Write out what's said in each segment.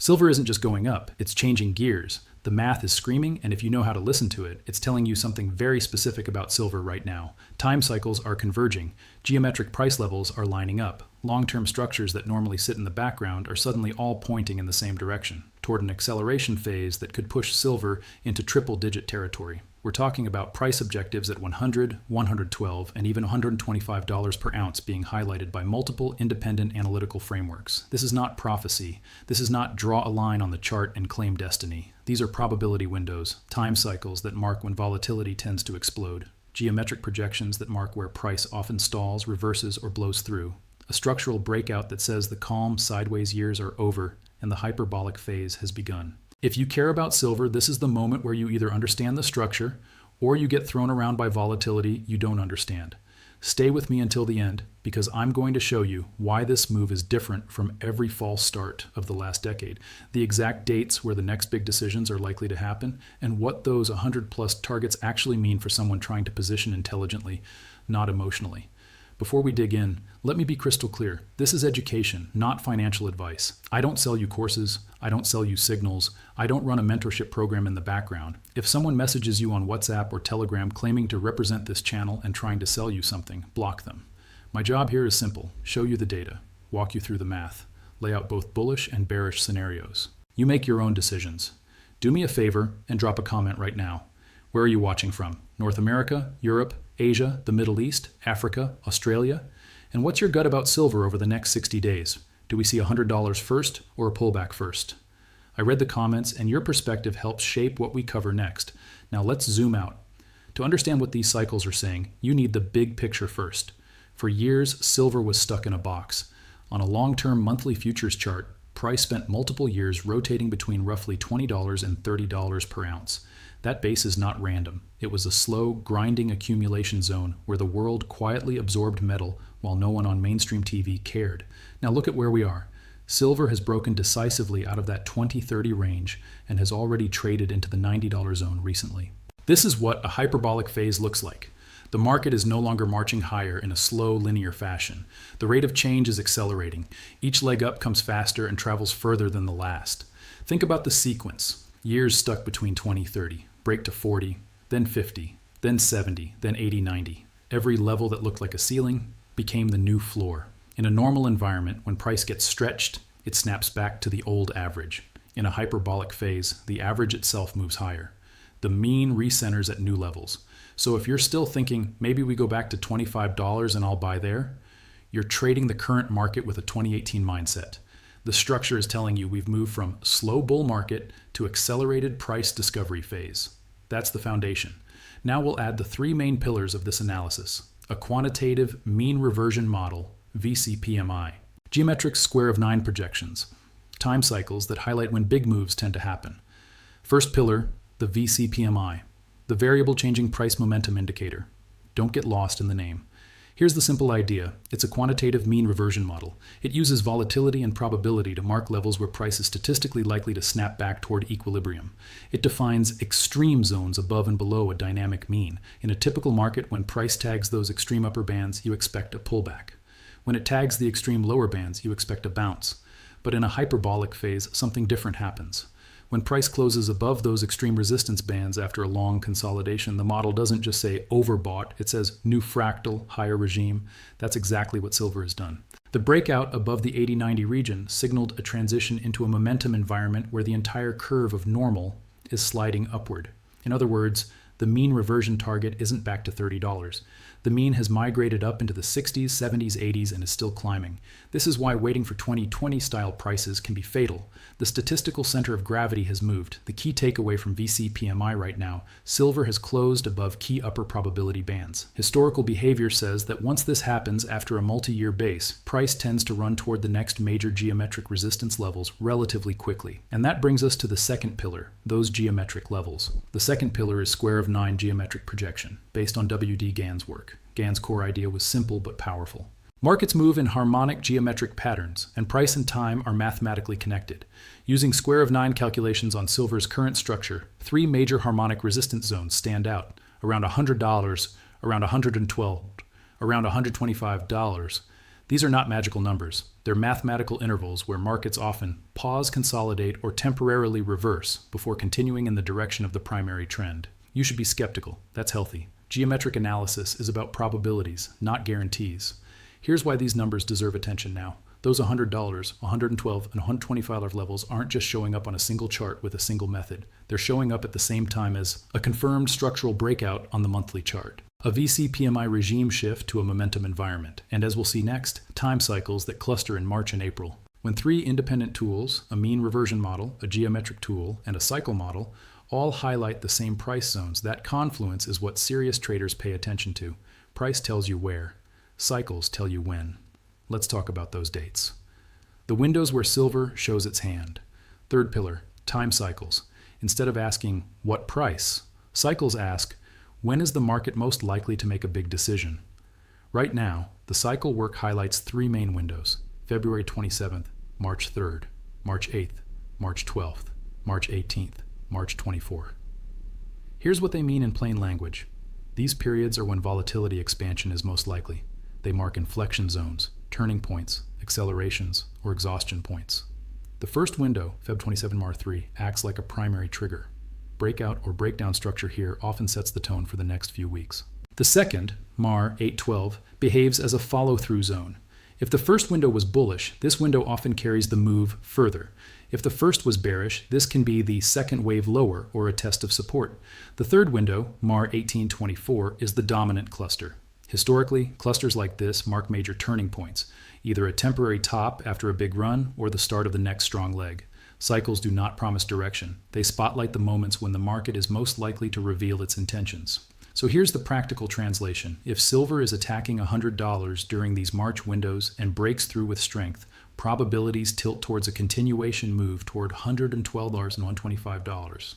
Silver isn't just going up, it's changing gears. The math is screaming, and if you know how to listen to it, it's telling you something very specific about silver right now. Time cycles are converging. Geometric price levels are lining up. Long-term structures that normally sit in the background are suddenly all pointing in the same direction, toward an acceleration phase that could push silver into triple-digit territory. We're talking about price objectives at $100, $112, and even $125 per ounce being highlighted by multiple independent analytical frameworks. This is not prophecy. This is not draw a line on the chart and claim destiny. These are probability windows, time cycles that mark when volatility tends to explode, geometric projections that mark where price often stalls, reverses, or blows through, a structural breakout that says the calm, sideways years are over and the hyperbolic phase has begun. If you care about silver, this is the moment where you either understand the structure or you get thrown around by volatility you don't understand. Stay with me until the end, because I'm going to show you why this move is different from every false start of the last decade, the exact dates where the next big decisions are likely to happen, and what those 100+ targets actually mean for someone trying to position intelligently, not emotionally. Before we dig in, let me be crystal clear. This is education, not financial advice. I don't sell you courses. I don't sell you signals. I don't run a mentorship program in the background. If someone messages you on WhatsApp or Telegram claiming to represent this channel and trying to sell you something, block them. My job here is simple: show you the data, walk you through the math, lay out both bullish and bearish scenarios. You make your own decisions. Do me a favor and drop a comment right now. Where are you watching from? North America, Europe, Asia, the Middle East, Africa, Australia? And what's your gut about silver over the next 60 days? Do we see $100 first or a pullback first? I read the comments, and your perspective helps shape what we cover next. Now let's zoom out. To understand what these cycles are saying, you need the big picture first. For years, silver was stuck in a box. On a long-term monthly futures chart, price spent multiple years rotating between roughly $20 and $30 per ounce. That base is not random. It was a slow, grinding accumulation zone where the world quietly absorbed metal while no one on mainstream TV cared. Now look at where we are. Silver has broken decisively out of that 20-30 range and has already traded into the $90 zone recently. This is what a hyperbolic phase looks like. The market is no longer marching higher in a slow, linear fashion. The rate of change is accelerating. Each leg up comes faster and travels further than the last. Think about the sequence. Years stuck between 20-30. Break to 40, then 50, then 70, then 80, 90. Every level that looked like a ceiling became the new floor. In a normal environment, when price gets stretched, it snaps back to the old average. In a hyperbolic phase, the average itself moves higher. The mean recenters at new levels. So if you're still thinking, maybe we go back to $25 and I'll buy there, you're trading the current market with a 2018 mindset. The structure is telling you we've moved from slow bull market to accelerated price discovery phase. That's the foundation. Now we'll add the three main pillars of this analysis: a quantitative mean reversion model, VC PMI, geometric square of 9 projections, time cycles that highlight when big moves tend to happen. First pillar, the VC PMI, the variable changing price momentum indicator. Don't get lost in the name. Here's the simple idea. It's a quantitative mean reversion model. It uses volatility and probability to mark levels where price is statistically likely to snap back toward equilibrium. It defines extreme zones above and below a dynamic mean. In a typical market, when price tags those extreme upper bands, you expect a pullback. When it tags the extreme lower bands, you expect a bounce. But in a hyperbolic phase, something different happens. When price closes above those extreme resistance bands after a long consolidation, the model doesn't just say overbought, it says new fractal, higher regime. That's exactly what silver has done. The breakout above the 80-90 region signaled a transition into a momentum environment where the entire curve of normal is sliding upward. In other words, the mean reversion target isn't back to $30. The mean has migrated up into the 60s, 70s, 80s, and is still climbing. This is why waiting for 2020 style prices can be fatal. The statistical center of gravity has moved. The key takeaway from VC PMI right now: silver has closed above key upper probability bands. Historical behavior says that once this happens after a multi-year base, price tends to run toward the next major geometric resistance levels relatively quickly. And that brings us to the second pillar, those geometric levels. The second pillar is square of 9 geometric projection, based on W.D. Gann's work. Gann's core idea was simple but powerful. Markets move in harmonic geometric patterns, and price and time are mathematically connected. Using square of 9 calculations on silver's current structure, 3 major harmonic resistance zones stand out: around $100, around $112, around $125. These are not magical numbers. They're mathematical intervals where markets often pause, consolidate, or temporarily reverse before continuing in the direction of the primary trend. You should be skeptical. That's healthy. Geometric analysis is about probabilities, not guarantees. Here's why these numbers deserve attention now. Those $100, $112, and $125 levels aren't just showing up on a single chart with a single method. They're showing up at the same time as a confirmed structural breakout on the monthly chart, a VC PMI regime shift to a momentum environment, and as we'll see next, time cycles that cluster in March and April. When three independent tools, a mean reversion model, a geometric tool, and a cycle model, all highlight the same price zones, that confluence is what serious traders pay attention to. Price tells you where. Cycles tell you when. Let's talk about those dates. The windows where silver shows its hand. Third pillar, time cycles. Instead of asking, what price? Cycles ask, when is the market most likely to make a big decision? Right now, the cycle work highlights three main windows: February 27th, March 3rd, March 8th, March 12th, March 18th, March 24th. Here's what they mean in plain language. These periods are when volatility expansion is most likely. They mark inflection zones, turning points, accelerations, or exhaustion points. The first window, Feb 27 Mar 3, acts like a primary trigger. Breakout or breakdown structure here often sets the tone for the next few weeks. The second, Mar 8-12, behaves as a follow-through zone. If the first window was bullish, this window often carries the move further. If the first was bearish, this can be the second wave lower or a test of support. The third window, Mar 18-24, is the dominant cluster. Historically, clusters like this mark major turning points, either a temporary top after a big run or the start of the next strong leg. Cycles do not promise direction. They spotlight the moments when the market is most likely to reveal its intentions. So here's the practical translation. If silver is attacking $100 during these March windows and breaks through with strength, probabilities tilt towards a continuation move toward $112 and $125.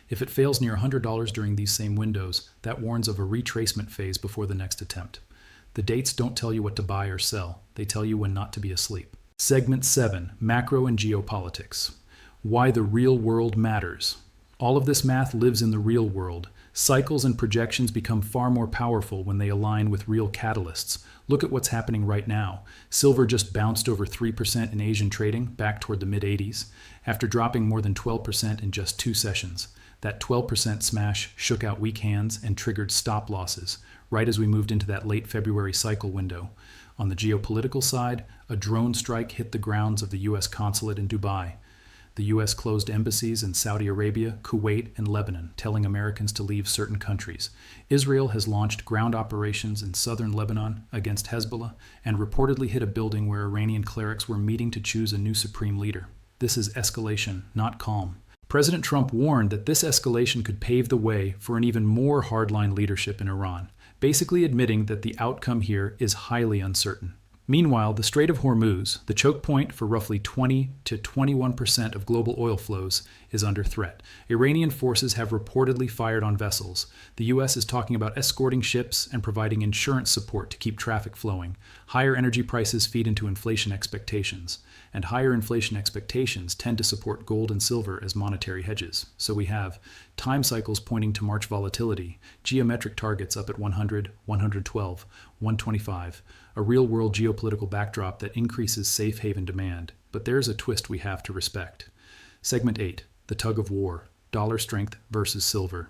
If it fails near $100 during these same windows, that warns of a retracement phase before the next attempt. The dates don't tell you what to buy or sell. They tell you when not to be asleep. Segment 7, Macro and Geopolitics. Why the real world matters. All of this math lives in the real world. Cycles and projections become far more powerful when they align with real catalysts. Look at what's happening right now. Silver just bounced over 3% in Asian trading, back toward the mid-80s, after dropping more than 12% in just 2 sessions. That 12% smash shook out weak hands and triggered stop losses, right as we moved into that late February cycle window. On the geopolitical side, a drone strike hit the grounds of the U.S. consulate in Dubai. The U.S. closed embassies in Saudi Arabia, Kuwait, and Lebanon, telling Americans to leave certain countries. Israel has launched ground operations in southern Lebanon against Hezbollah and reportedly hit a building where Iranian clerics were meeting to choose a new supreme leader. This is escalation, not calm. President Trump warned that this escalation could pave the way for an even more hardline leadership in Iran, basically admitting that the outcome here is highly uncertain. Meanwhile, the Strait of Hormuz, the choke point for roughly 20 to 21% of global oil flows, is under threat. Iranian forces have reportedly fired on vessels. The U.S. is talking about escorting ships and providing insurance support to keep traffic flowing. Higher energy prices feed into inflation expectations, and higher inflation expectations tend to support gold and silver as monetary hedges. So we have time cycles pointing to March volatility, geometric targets up at 100, 112, 125, a real-world geopolitical backdrop that increases safe haven demand. But there's a twist we have to respect. Segment 8, the tug of war, dollar strength versus silver.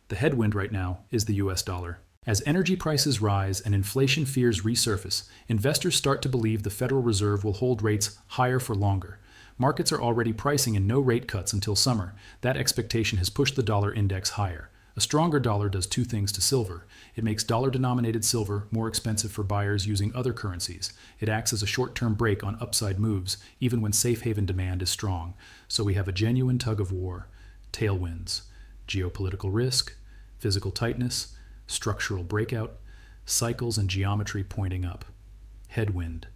The headwind right now is the US dollar. As energy prices rise and inflation fears resurface, investors start to believe the Federal Reserve will hold rates higher for longer. Markets are already pricing in no rate cuts until summer. That expectation has pushed the dollar index higher. A stronger dollar does two things to silver. It makes dollar-denominated silver more expensive for buyers using other currencies. It acts as a short-term brake on upside moves, even when safe haven demand is strong. So we have a genuine tug of war. Tailwinds, geopolitical risk, physical tightness, structural breakout, cycles and geometry pointing up. Headwind,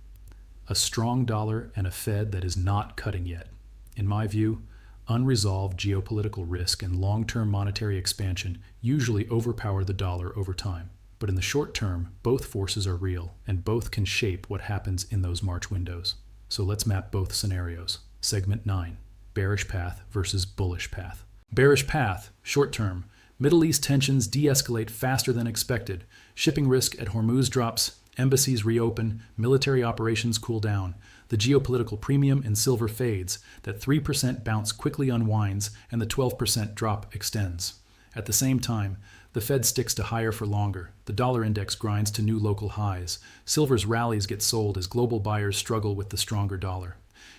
a strong dollar and a Fed that is not cutting yet. In my view, unresolved geopolitical risk and long-term monetary expansion usually overpower the dollar over time. But in the short term, both forces are real, and both can shape what happens in those March windows. So let's map both scenarios. Segment 9, bearish path versus bullish path. Bearish path, short term. Middle East tensions de-escalate faster than expected. Shipping risk at Hormuz drops, Embassies reopen, military operations cool down. The geopolitical premium in silver fades, that 3% bounce quickly unwinds, and the 12% drop extends. At the same time, the Fed sticks to higher for longer. The dollar index grinds to new local highs. Silver's rallies get sold as global buyers struggle with the stronger dollar.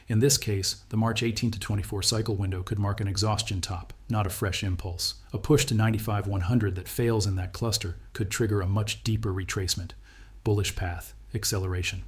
In this case, the March 18 to 24 cycle window could mark an exhaustion top, not a fresh impulse. A push to 95-100 that fails in that cluster could trigger a much deeper retracement. Bullish path, acceleration.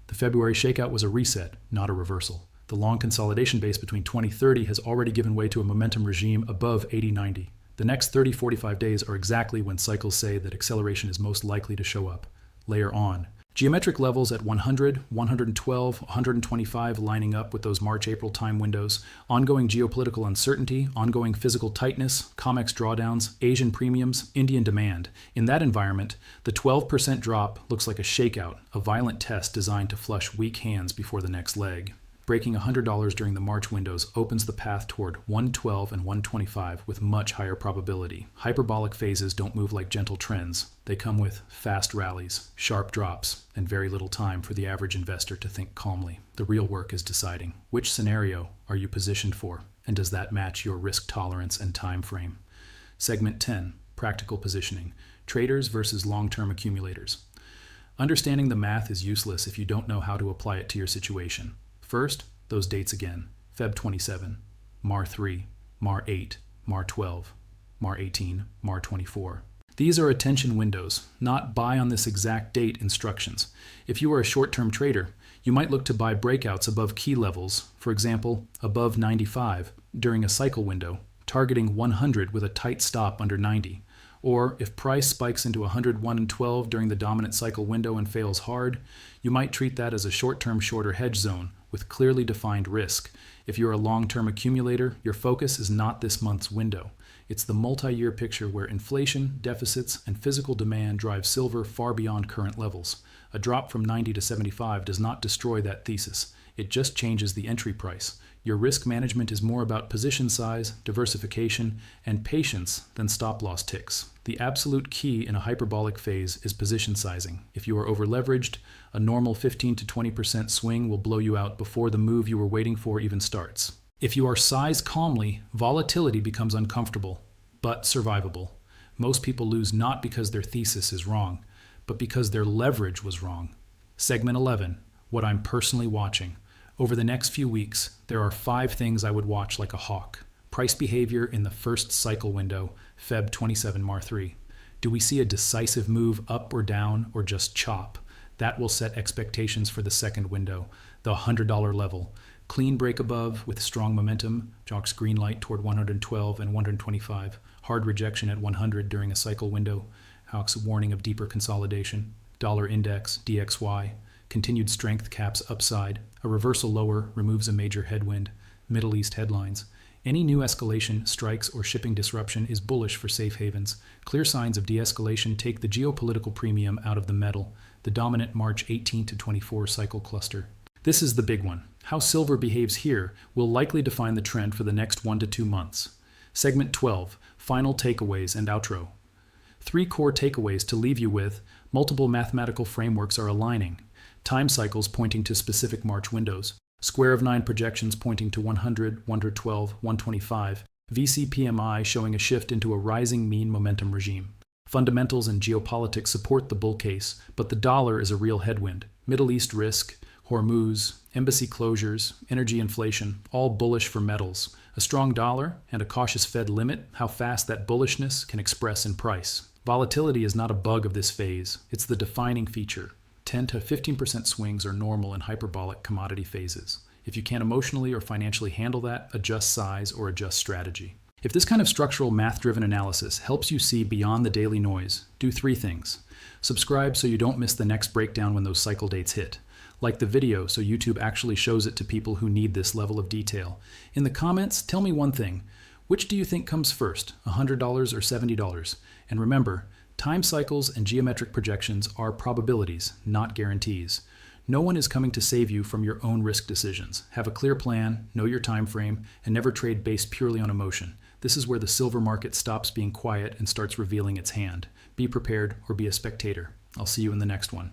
The February shakeout was a reset, not a reversal. The long consolidation base between 2030 has already given way to a momentum regime above 80-90. The next 30-45 days are exactly when cycles say that acceleration is most likely to show up. Layer on. Geometric levels at 100, 112, 125 lining up with those March-April time windows, ongoing geopolitical uncertainty, ongoing physical tightness, COMEX drawdowns, Asian premiums, Indian demand. In that environment, the 12% drop looks like a shakeout, a violent test designed to flush weak hands before the next leg. Breaking $100 during the March windows opens the path toward 112 and 125 with much higher probability. Hyperbolic phases don't move like gentle trends. They come with fast rallies, sharp drops, and very little time for the average investor to think calmly. The real work is deciding which scenario are you positioned for, and does that match your risk tolerance and time frame. Segment 10, Practical Positioning, Traders versus Long-Term Accumulators. Understanding the math is useless if you don't know how to apply it to your situation. First, those dates again. Feb 27, Mar 3, Mar 8, Mar 12, Mar 18, Mar 24. These are attention windows, not buy on this exact date instructions. If you are a short-term trader, you might look to buy breakouts above key levels, for example, above 95, during a cycle window, targeting 100 with a tight stop under 90. Or if price spikes into 101 and 12 during the dominant cycle window and fails hard, you might treat that as a short-term shorter hedge zone with clearly defined risk. If you're a long-term accumulator, your focus is not this month's window. It's the multi-year picture where inflation, deficits, and physical demand drive silver far beyond current levels. A drop from 90 to 75 does not destroy that thesis. It just changes the entry price. Your risk management is more about position size, diversification, and patience than stop-loss ticks. The absolute key in a hyperbolic phase is position sizing. If you are over-leveraged, a normal 15 to 20% swing will blow you out before the move you were waiting for even starts. If you are sized calmly, volatility becomes uncomfortable, but survivable. Most people lose not because their thesis is wrong, but because their leverage was wrong. Segment 11, what I'm personally watching. Over the next few weeks, there are 5 things I would watch like a hawk. Price behavior in the first cycle window, Feb 27, Mar 3. Do we see a decisive move up or down or just chop? That will set expectations for the second window, the $100 level. Clean break above with strong momentum, jocks green light toward 112 and 125. Hard rejection at 100 during a cycle window, hawks warning of deeper consolidation. Dollar index, DXY. Continued strength caps upside. A reversal lower removes a major headwind. Middle East headlines. Any new escalation, strikes, or shipping disruption is bullish for safe havens. Clear signs of de-escalation take the geopolitical premium out of the metal, the dominant March 18 to 24 cycle cluster. This is the big one. How silver behaves here will likely define the trend for the next 1 to 2 months. Segment 12, Final Takeaways and Outro. 3 core takeaways to leave you with. Multiple mathematical frameworks are aligning. Time cycles pointing to specific March windows. Square of 9 projections pointing to 100, 112, 125. VC PMI showing a shift into a rising mean momentum regime. Fundamentals and geopolitics support the bull case, but the dollar is a real headwind. Middle East risk, Hormuz, embassy closures, energy inflation, all bullish for metals. A strong dollar and a cautious Fed limit how fast that bullishness can express in price. Volatility is not a bug of this phase. It's the defining feature. 10 to 15% swings are normal in hyperbolic commodity phases. If you can't emotionally or financially handle that, adjust size or adjust strategy. If this kind of structural math-driven analysis helps you see beyond the daily noise, do 3 things. Subscribe so you don't miss the next breakdown when those cycle dates hit. Like the video so YouTube actually shows it to people who need this level of detail. In the comments, tell me one thing. Which do you think comes first, $100 or $70? And remember, time cycles and geometric projections are probabilities, not guarantees. No one is coming to save you from your own risk decisions. Have a clear plan, know your time frame, and never trade based purely on emotion. This is where the silver market stops being quiet and starts revealing its hand. Be prepared or be a spectator. I'll see you in the next one.